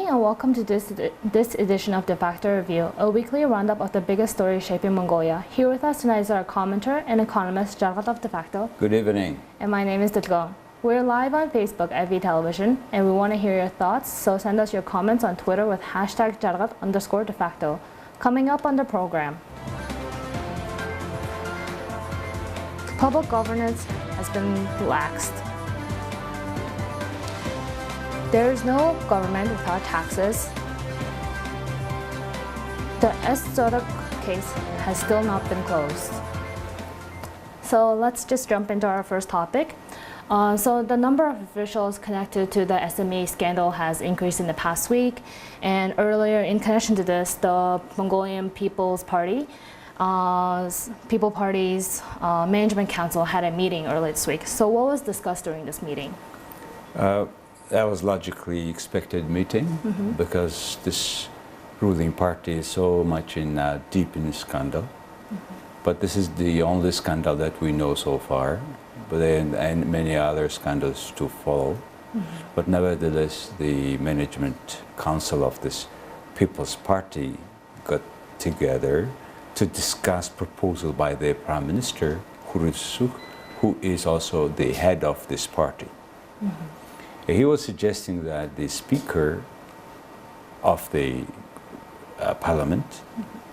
and welcome to this edition of DeFacto Review, a weekly roundup of the biggest stories shaping Mongolia. Here with us tonight is our commentator and economist, Jargat of DeFacto. Good evening. And my name is DeFacto. We're live on Facebook at VTelevision, and we want to hear your thoughts, so send us your comments on Twitter with hashtag Jargat_DeFacto. Coming up on the program. Public governance has been relaxed. There is no government without taxes. The S.ZORIG case has still not been closed. So let's just jump into our first topic. So the number of officials connected to the SME scandal has increased in the past week. And earlier, in connection to this, the Mongolian People's Party's Management Council had a meeting earlier this week. So what was discussed during this meeting? That was logically expected meeting because this ruling party is so much deep in scandal. But this is the only scandal that we know so far, but and many other scandals to follow. But nevertheless, the management council of this People's Party got together to discuss proposal by the Prime Minister, who is also the head of this party. He was suggesting that the Speaker of the Parliament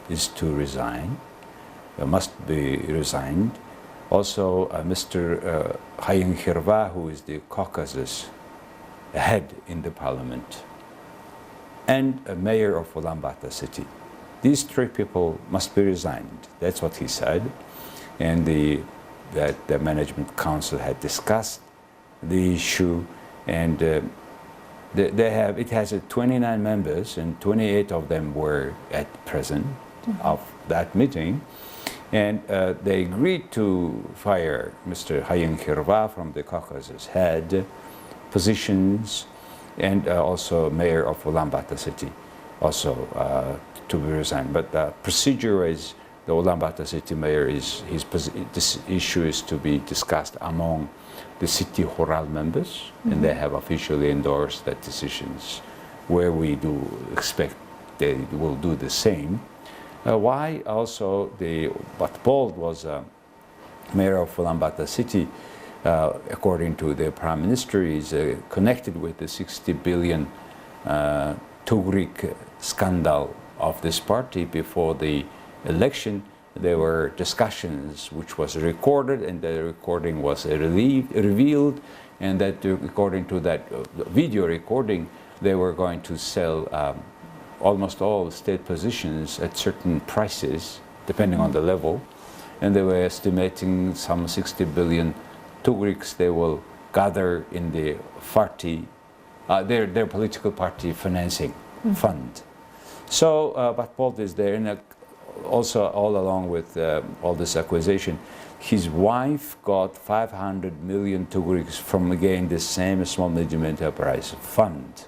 is to resign, must be resigned. Also, Mr. Hayeng Hirva, who is the Caucasus head in the Parliament, and a mayor of Ulaanbaatar city. These three people must be resigned. That's what he said. And that the Management Council had discussed the issue. And it has 29 members, and 28 of them were present of that meeting. And they agreed to fire Mr. Hayeng Hirva from the Caucasus head positions, and also mayor of Ulaanbaatar city also to be resigned. But the procedure is the Ulaanbaatar city mayor this issue is to be discussed among the city Horal members, and they have officially endorsed that decisions, where we do expect they will do the same. Why also Batbold was mayor of Ulaanbaatar city, according to the Prime Minister, is connected with the 60 billion Tugrik scandal of this party before the election. There were discussions which was recorded, and the recording was revealed, and that according to that video recording, they were going to sell almost all state positions at certain prices, depending on the level, and they were estimating some 60 billion Tugriks they will gather in the party, their political party financing fund. So Batbold is there, and also all along with all this acquisition, his wife got 500 million Tugriks from, again, the same small medium enterprise fund.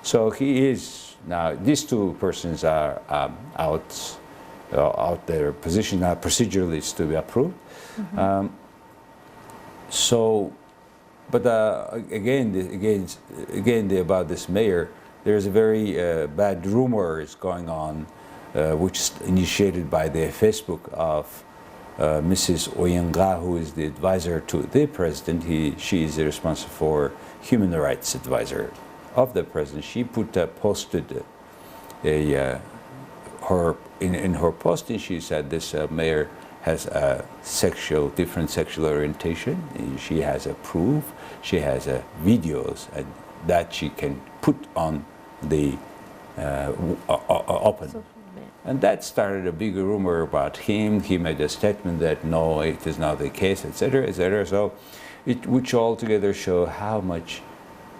So he is now, these two persons are out their position now, procedurally is to be approved. Again, about this mayor, there's a very bad rumors going on, which is initiated by the Facebook of Mrs. Oyenga, who is the advisor to the president. She is responsible for human rights advisor of the president. She posted in her posting. She said this mayor has a different sexual orientation. She has a proof. She has videos that she can put on the open. And that started a big rumor about him. He made a statement that no, it is not the case, etc., etc. So, which altogether show how much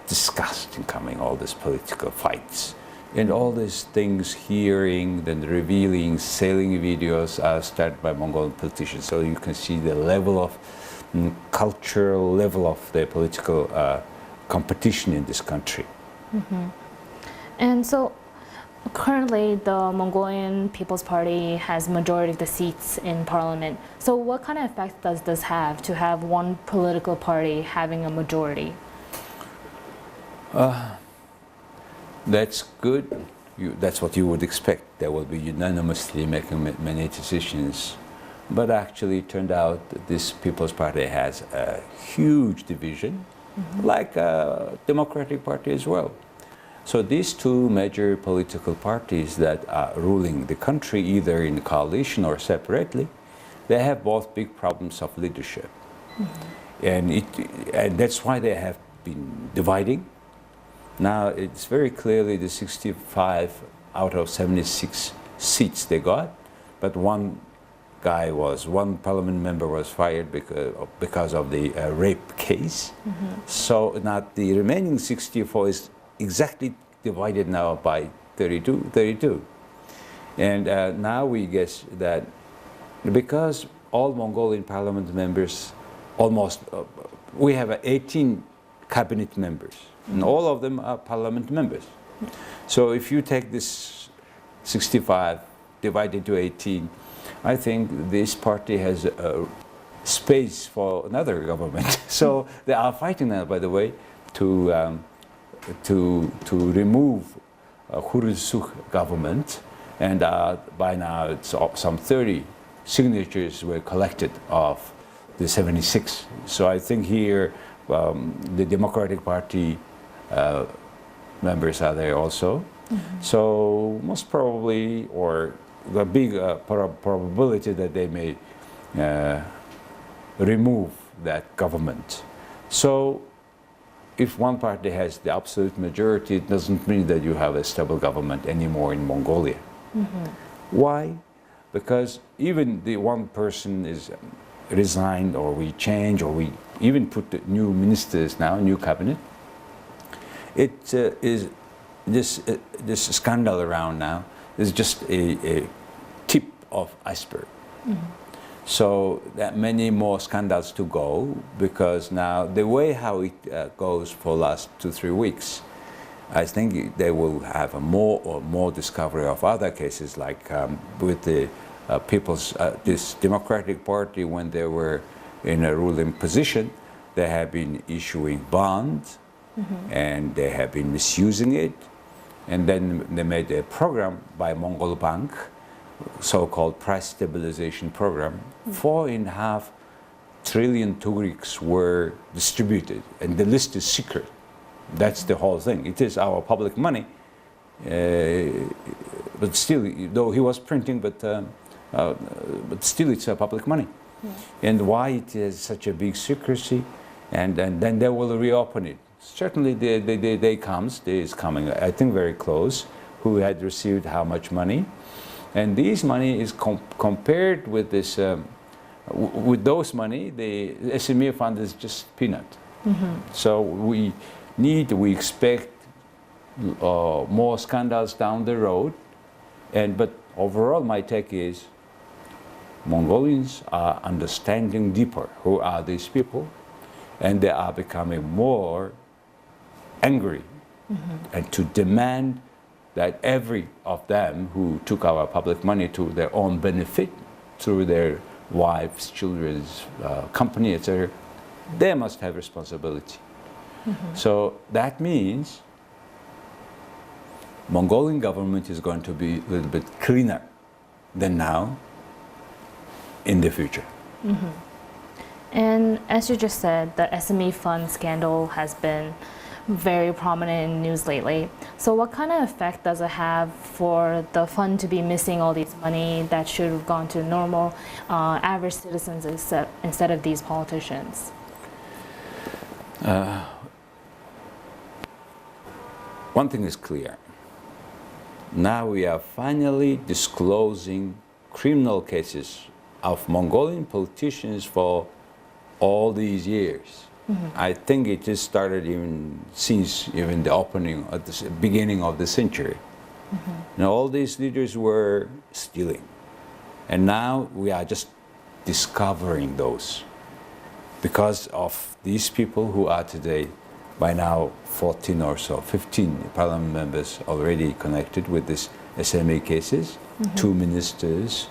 disgust in coming all these political fights and all these things, hearing, then revealing, selling videos started by Mongolian politicians. So you can see the level of cultural level of the political competition in this country. And so, currently, the Mongolian People's Party has majority of the seats in parliament. So what kind of effect does this have, to have one political party having a majority? That's good. That's what you would expect. They will be unanimously making many decisions. But actually, it turned out that this People's Party has a huge division, like a Democratic Party as well. So these two major political parties that are ruling the country, either in coalition or separately, they have both big problems of leadership. And that's why they have been dividing. Now, it's very clearly the 65 out of 76 seats they got, but one parliament member was fired because of the rape case. So now the remaining 64 is exactly divided now by 32. And now we guess that because all Mongolian parliament members, almost, we have 18 cabinet members, and all of them are parliament members. So if you take this 65 divided to 18, I think this party has space for another government. So they are fighting now, by the way, to remove Khurelsukh government, and by now it's some 30 signatures were collected of the 76. So I think here the Democratic Party members are there also. So most probably, or the big probability that they may remove that government. So if one party has the absolute majority, it doesn't mean that you have a stable government anymore in Mongolia. Why? Because even the one person is resigned, or we change, or we even put the new ministers now, new cabinet, it is this scandal around now is just a tip of iceberg. So that many more scandals to go, because now the way how it goes for last 2-3 weeks, I think they will have a more discovery of other cases, like with the this Democratic Party, when they were in a ruling position, they have been issuing bonds, and they have been misusing it. And then they made a program by Mongol Bank, so-called price stabilization program. 4.5 trillion tugriks were distributed, and the list is secret. That's the whole thing. It is our public money, but still, though he was printing, but still it's public money. And why it is such a big secrecy, and then they will reopen it. Certainly the day is coming, I think very close, who had received how much money. And this money is compared with this, with those money, the SME fund is just peanut. So we expect more scandals down the road. But overall, my take is Mongolians are understanding deeper who are these people, and they are becoming more angry, and to demand that every of them who took our public money to their own benefit through their wives, children's company, etc., they must have responsibility. So that means Mongolian government is going to be a little bit cleaner than now in the future. And as you just said, the SME fund scandal has been very prominent in news lately. So what kind of effect does it have for the fund to be missing all these money that should have gone to normal average citizens instead of these politicians? One thing is clear. Now we are finally disclosing criminal cases of Mongolian politicians for all these years. I think it has started since the opening at the beginning of the century. Now all these leaders were stealing, and now we are just discovering those because of these people who are today, by now 14 or so, 15 parliament members already connected with this SMA cases, 2 ministers,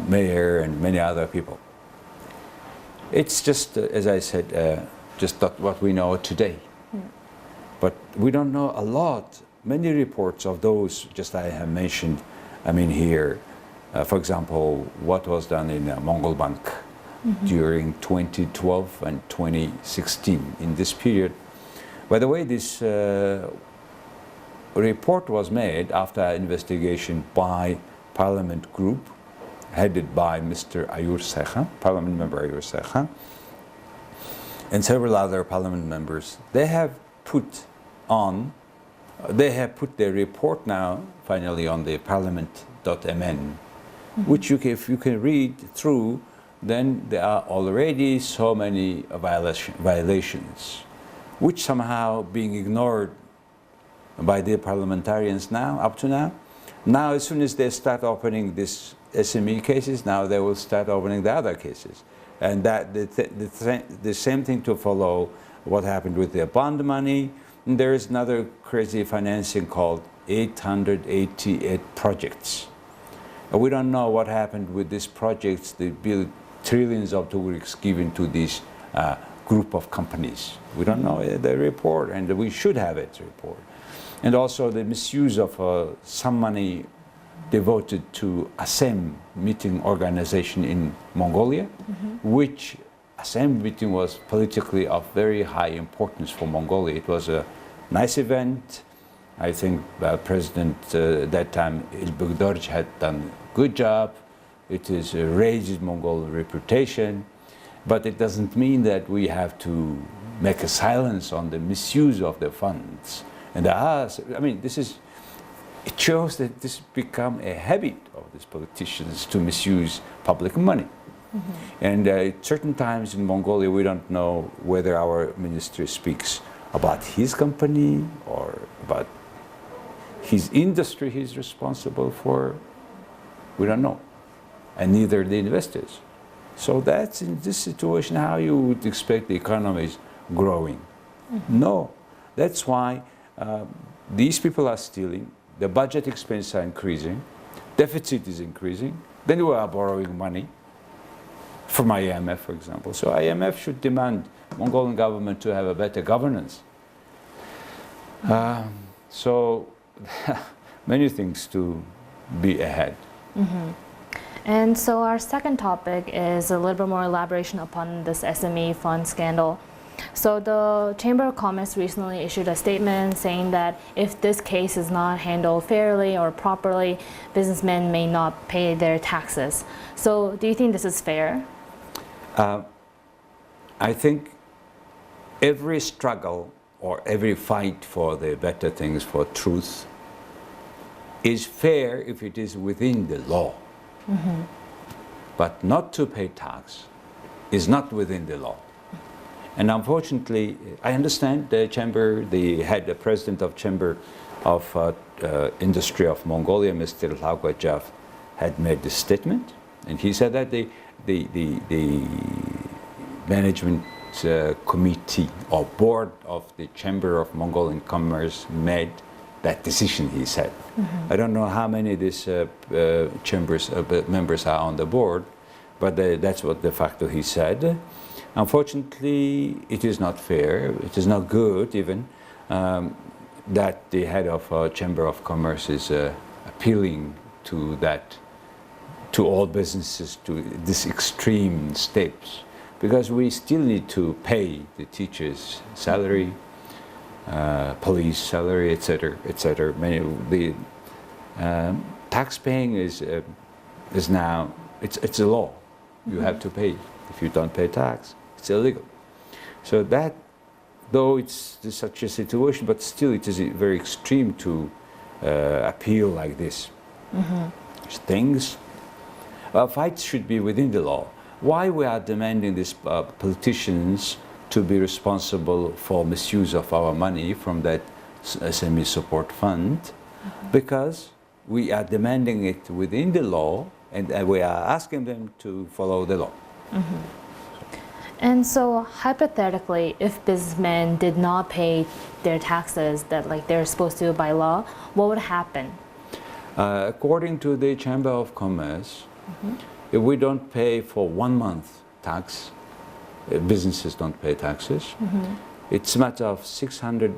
mayor, and many other people. It's just, as I said, just what we know today. But we don't know a lot many reports of those just I have mentioned, I mean here, for example, what was done in Mongol Bank during 2012 and 2016 in this period. By the way, this report was made after an investigation by Parliament Group headed by Mr. Ayur Sekhan, Parliament member Ayur Sekhan, and several other Parliament members. They have put their report now finally on the parliament.mn, which if you can read through, then there are already so many violations, which somehow being ignored by the parliamentarians now, up to now. Now, as soon as they start opening these SME cases, now they will start opening the other cases. And that the same thing to follow what happened with the bond money. And there is another crazy financing called 888 projects. We don't know what happened with these projects. They build trillions of dollars given to this group of companies. We don't know the report, and we should have its report. And also the misuse of some money devoted to ASEM meeting organization in Mongolia, which ASEM meeting was politically of very high importance for Mongolia. It was a nice event. I think President that time Ilbegdorj had done a good job. It has raised Mongol reputation, but it doesn't mean that we have to make a silence on the misuse of the funds. And I mean, it shows that this become a habit of these politicians to misuse public money. And at certain times in Mongolia, we don't know whether our minister speaks about his company or about his industry he's responsible for. We don't know. And neither the investors. So that's in this situation how you would expect the economy is growing. No. That's why these people are stealing, the budget expenses are increasing, deficit is increasing, then we are borrowing money from IMF, for example. So IMF should demand Mongolian government to have a better governance. So many things to be ahead. And so our second topic is a little bit more elaboration upon this SME fund scandal. So the Chamber of Commerce recently issued a statement saying that if this case is not handled fairly or properly, businessmen may not pay their taxes. So do you think this is fair? I think every struggle or every fight for the better things, for truth, is fair if it is within the law. But not to pay tax is not within the law. And unfortunately, I understand the chamber, the president of Chamber of Industry of Mongolia, Mr. Laugwajev, had made this statement, and he said that the management committee or board of the Chamber of Mongolian Commerce made that decision, he said. I don't know how many of these chambers members are on the board, but that's what DeFacto he said. Unfortunately, it is not fair, it is not good even, that the head of Chamber of Commerce is appealing to all businesses to this extreme steps, because we still need to pay the teachers' salary, police salary, etc., etc. The tax paying is now, it's a law. You have to pay. If you don't pay tax, it's illegal. So that, though it's such a situation, but still it is very extreme to appeal like this. Things, fights should be within the law. Why we are demanding these politicians to be responsible for misuse of our money from that SME support fund? Because we are demanding it within the law, and we are asking them to follow the law. And so hypothetically, if businessmen did not pay their taxes that they're supposed to by law, what would happen? According to the Chamber of Commerce, if we don't pay for 1 month tax, businesses don't pay taxes, it's a matter of 600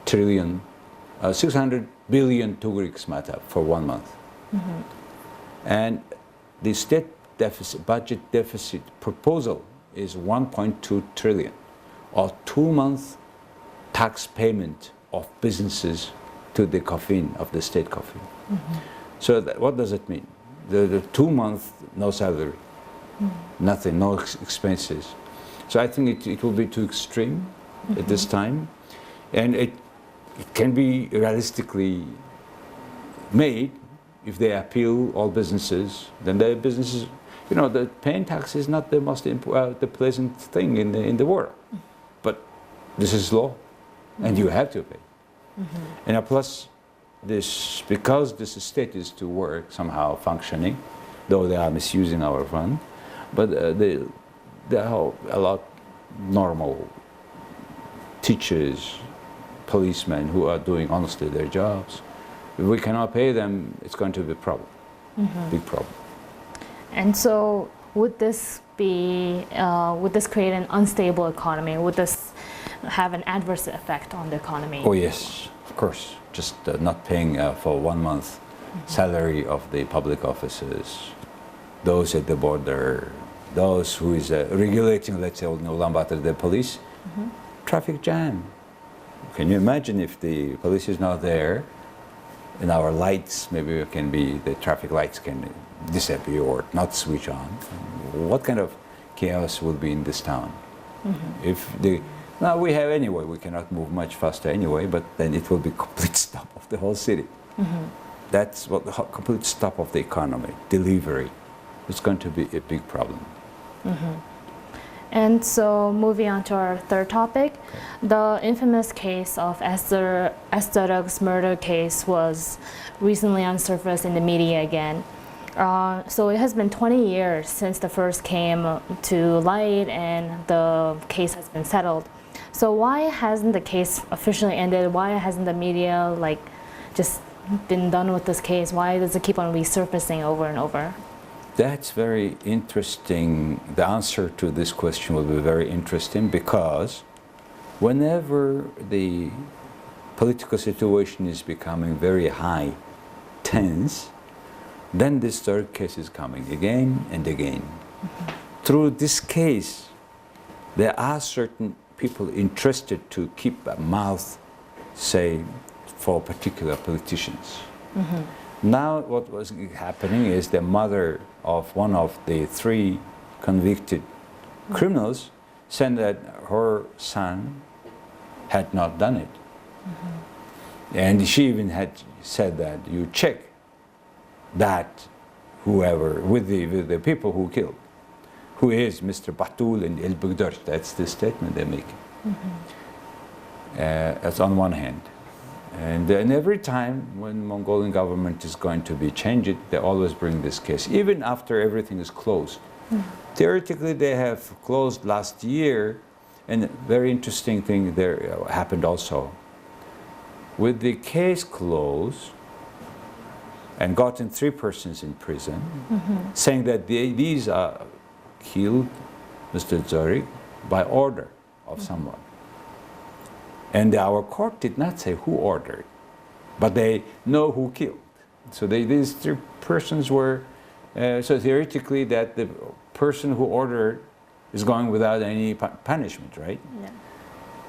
trillion 600 billion Turkic mata for 1 month. And the state deficit, budget deficit proposal is 1.2 trillion, or 2-month tax payment of businesses to the coffin, of the state coffin. So what does it mean? The 2 month, no salary, nothing, no expenses. So I think it will be too extreme at this time. And it can be realistically made if they appeal all businesses, then the businesses, you know, the paying tax is not the most the pleasant thing in the world. But this is law, and you have to pay. And plus, this, because this state is to work somehow functioning, though they are misusing our fund, but there are a lot normal teachers, policemen who are doing honestly their jobs. If we cannot pay them, it's going to be a problem, big problem. And so, would this create an unstable economy? Would this have an adverse effect on the economy? Oh yes, of course. Just not paying for 1 month salary of the public officers, those at the border, those who is regulating, let's say, Ulaanbaatar, the police, traffic jam. Can you imagine if the police is not there, and our lights, maybe it can be, the traffic lights can disappear or not switch on? What kind of chaos will be in this town? If the, now we have anyway, we cannot move much faster anyway, but then it will be complete stop of the whole city. That's what the complete stop of the economy, delivery. It's going to be a big problem. And so, moving on to our third topic, the infamous case of S.ZORIG's murder case was recently unsurfaced in the media again. So it has been 20 years since the first came to light and the case has been settled. So why hasn't the case officially ended? Why hasn't the media just been done with this case? Why does it keep on resurfacing over and over? That's very interesting. The answer to this question will be very interesting, because whenever the political situation is becoming very high, tense, then this third case is coming again and again. Through this case, there are certain people interested to keep a mouth, say, for particular politicians. Now what was happening is the mother of one of the 3 convicted criminals said that her son had not done it. And she even had said that you check that whoever, with the people who killed, who is Mr. Batul and El Bugdar. That's the statement they're making. That's on one hand. And every time when Mongolian government is going to be changed, they always bring this case, even after everything is closed. Theoretically, they have closed last year, and a very interesting thing there happened also. With the case closed and gotten 3 persons in prison, saying that these are killed Mr. ZORIG by order of someone. And our court did not say who ordered, but they know who killed. So these 3 persons were, so theoretically that the person who ordered is going without any punishment, right? Yeah.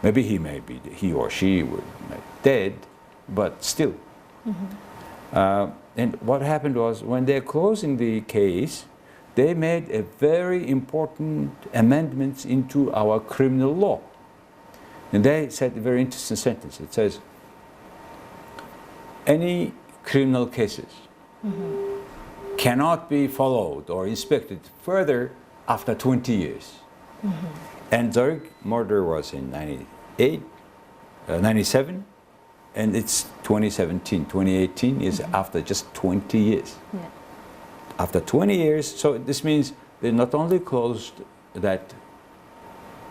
Maybe he or she would be dead, but still. And what happened was, when they're closing the case, they made a very important amendments into our criminal law. And they said a very interesting sentence. It says, any criminal cases cannot be followed or inspected further after 20 years. And ZORIG murder was in 97, and it's 2017. 2018 is after just 20 years. Yeah. After 20 years, so this means they not only closed that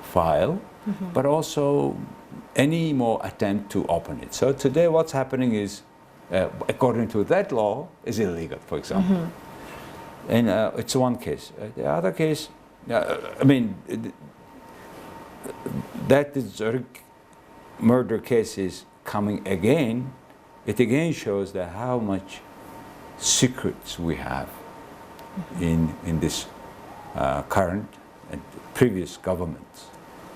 file, but also any more attempt to open it. So today what's happening is, according to that law, is illegal, for example. And it's one case. The other case, I mean, that ZORIG murder case is coming again it again shows that how much secrets we have in this current and previous governments,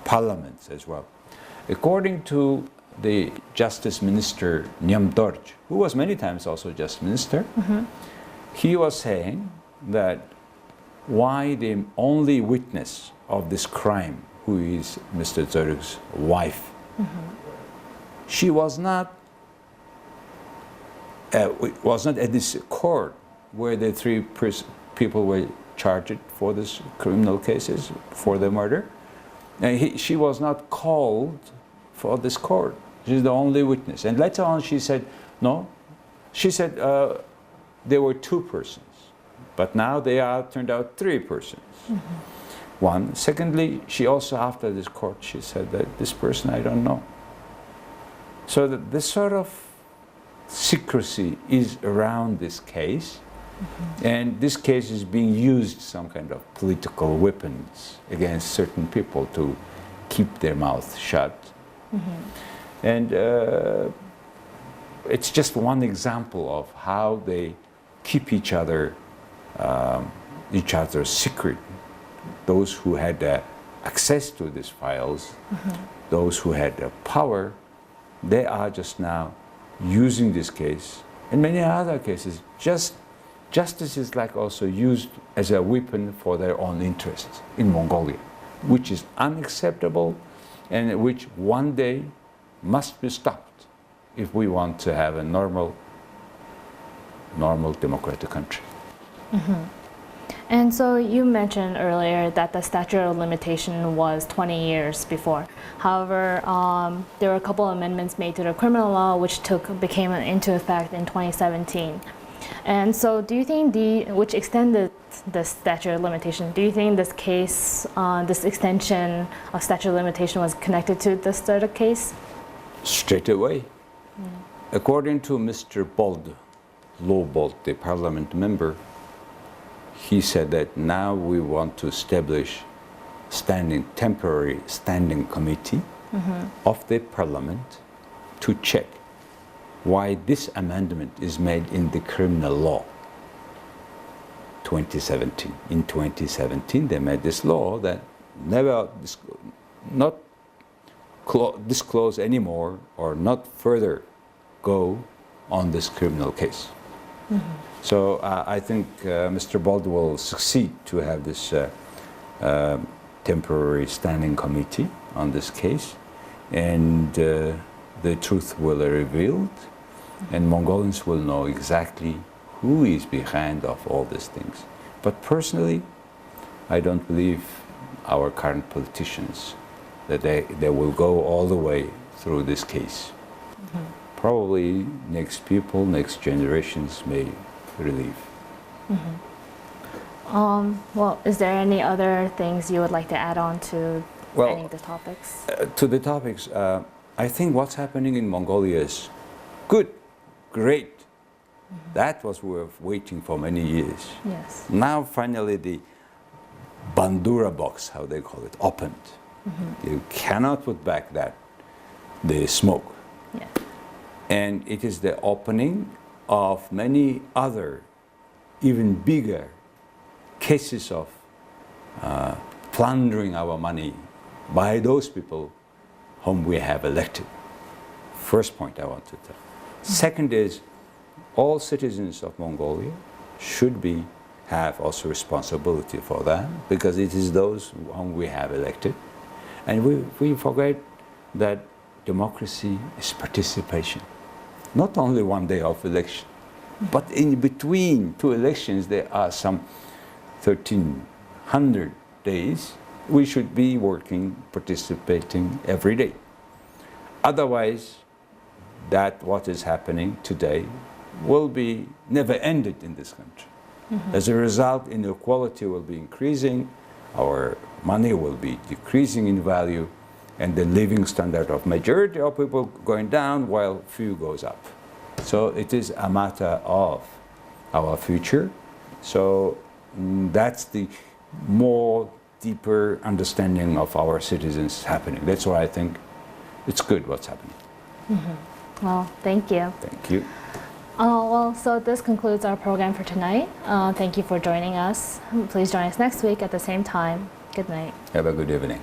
parliaments as well. According to the Justice Minister S.ZORIG, who was many times also Justice Minister, he was saying that why the only witness of this crime, who is Mr. S.ZORIG's wife, she was not at this court where the three people were charged for this criminal cases for the murder. And she was not called for this court. She's the only witness. And later on she said, no. She said there were two persons, but now they are turned out three persons. One. Secondly, she also, after this court, she said that this person I don't know. So that this sort of secrecy is around this case, and this case is being used some kind of political weapons against certain people to keep their mouth shut. And it's just one example of how they keep each other's secret. Those who had access to these files, those who had power, they are just now using this case and many other cases. Justice is like also used as a weapon for their own interests in Mongolia, which is unacceptable and which one day must be stopped if we want to have a normal democratic country. And so you mentioned earlier that the statute of limitation was 20 years before. However, there were a couple of amendments made to the criminal law which became into effect in 2017. And so do you think which extended the statute of limitation, do you think this case, this extension of statute of limitation was connected to the S.ZORIG case? Straight away. According to Mr. Bold, the parliament member, he said that now we want to establish temporary standing committee of the parliament to check why this amendment is made in the criminal law. 2017. In 2017, they made this law that never not disclose anymore or not further go on this criminal case. So I think Mr. Bold will succeed to have this temporary standing committee on this case, and the truth will be revealed, and Mongolians will know exactly who is behind of all these things. But personally, I don't believe our current politicians that they will go all the way through this case. Probably next generations may relieve. Well, is there any other things you would like to add on to any of the topics? To the topics, I think what's happening in Mongolia is good, great. That was we were waiting for many years. Yes. Now finally the Bandura box, how they call it, opened. You cannot put back the smoke. Yeah. And it is the opening of many other, even bigger cases of plundering our money by those people whom we have elected. First point I want to tell. Second is, all citizens of Mongolia should have also responsibility for that, because it is those whom we have elected. And we forget that democracy is participation. Not only one day of election, but in between two elections there are some 1,300 days. We should be working, participating every day. Otherwise, that what is happening today will be never ended in this country. As a result, inequality will be increasing, our money will be decreasing in value, and the living standard of majority of people going down while few goes up. So it is a matter of our future. So that's the more deeper understanding of our citizens happening. That's why I think it's good what's happening. Well, thank you. Thank you. So this concludes our program for tonight. Thank you for joining us. Please join us next week at the same time. Good night. Have a good evening.